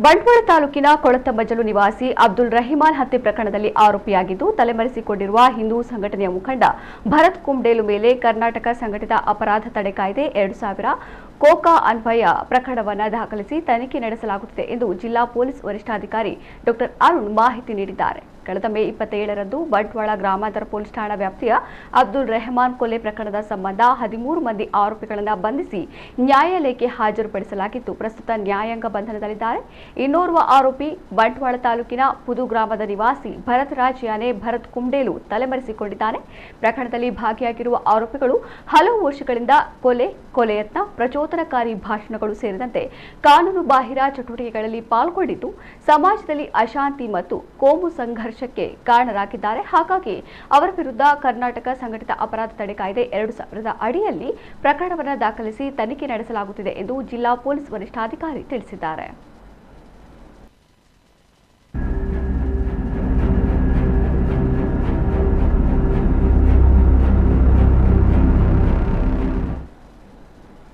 ಬಂಟ್ವಾಳ ತಾಲೂಕಿನ ಕೊಳತ್ತಮಜ್ಜಲು ನಿವಾಸಿ ಅಬ್ದುಲ್ ರಹಿಮಾನ್ ಹತ್ಯೆ ಪ್ರಕರಣದಲ್ಲಿ ಆರೋಪಿಯಾಗಿದ್ದು ತಲೆಮರೆಸಿಕೊಂಡಿರುವ ಹಿಂದೂ ಸಂಘಟನೆಯ ಮುಖಂಡ ಭರತ್ ಕುಂಬ್ಡೇಲು ಮೇಲೆ ಕರ್ನಾಟಕ ಸಂಘಟಿತ ಅಪರಾಧ ತಡೆ ಕಾಯ್ದೆ 2000 ಕೋಕಾ ಅನ್ವಯ ಪ್ರಕರಣವನ್ನು ದಾಖಲಿಸಿ ತನಿಖೆ ನಡೆಸಲಾಗುತ್ತಿದೆ ಎಂದು ಜಿಲ್ಲಾ ಪೊಲೀಸ್ ವರಿಷ್ಠಾಧಿಕಾರಿ ಡಾ ಅರುಣ್ ಮಾಹಿತಿ ನೀಡಿದ್ದಾರೆ. ಕಳೆದ ಮೇ 27ರಂದು ಬಂಟ್ವಾಳ ಗ್ರಾಮಾಂತರ ಪೊಲೀಸ್ ಠಾಣಾ ವ್ಯಾಪ್ತಿಯ ಅಬ್ದುಲ್ ರೆಹಮಾನ್ ಕೊಲೆ ಪ್ರಕರಣದ ಸಂಬಂಧ 13 ಮಂದಿ ಆರೋಪಿಗಳನ್ನು ಬಂಧಿಸಿ ನ್ಯಾಯಾಲಯಕ್ಕೆ ಹಾಜರುಪಡಿಸಲಾಗಿದ್ದು ಪ್ರಸ್ತುತ ನ್ಯಾಯಾಂಗ ಬಂಧನದಲ್ಲಿದ್ದಾರೆ. ಇನ್ನೋರ್ವ ಆರೋಪಿ ಬಂಟ್ವಾಳ ತಾಲೂಕಿನ ಪುದು ಗ್ರಾಮದ ನಿವಾಸಿ ಭರತ್ ರಾಜ್ ಯಾನೆ ಭರತ್ ಕುಂಬ್ಡೇಲು ತಲೆಮರೆಸಿಕೊಂಡಿದ್ದಾನೆ. ಪ್ರಕರಣದಲ್ಲಿ ಭಾಗಿಯಾಗಿರುವ ಆರೋಪಿಗಳು ಹಲವು ವರ್ಷಗಳಿಂದ ಕೊಲೆ ಯತ್ನ, ಪ್ರಚೋದನಕಾರಿ ಭಾಷಣಗಳು ಸೇರಿದಂತೆ ಕಾನೂನು ಬಾಹಿರ ಚಟುವಟಿಕೆಗಳಲ್ಲಿ ಪಾಲ್ಗೊಂಡಿದ್ದು ಸಮಾಜದಲ್ಲಿ ಅಶಾಂತಿ ಮತ್ತು ಕೋಮು ಸಂಘರ್ಷಕ್ಕೆ ಕಾರಣರಾಗಿದ್ದಾರೆ. ಹಾಗಾಗಿ ಅವರ ವಿರುದ್ಧ ಕರ್ನಾಟಕ ಸಂಘಟಿತ ಅಪರಾಧ ತಡೆ ಕಾಯ್ದೆ 2000 ಅಡಿಯಲ್ಲಿ ಪ್ರಕರಣವನ್ನು ದಾಖಲಿಸಿ ತನಿಖೆ ನಡೆಸಲಾಗುತ್ತಿದೆ ಎಂದು ಜಿಲ್ಲಾ ಪೊಲೀಸ್ ವರಿಷ್ಠಾಧಿಕಾರಿ ತಿಳಿಸಿದ್ದಾರೆ.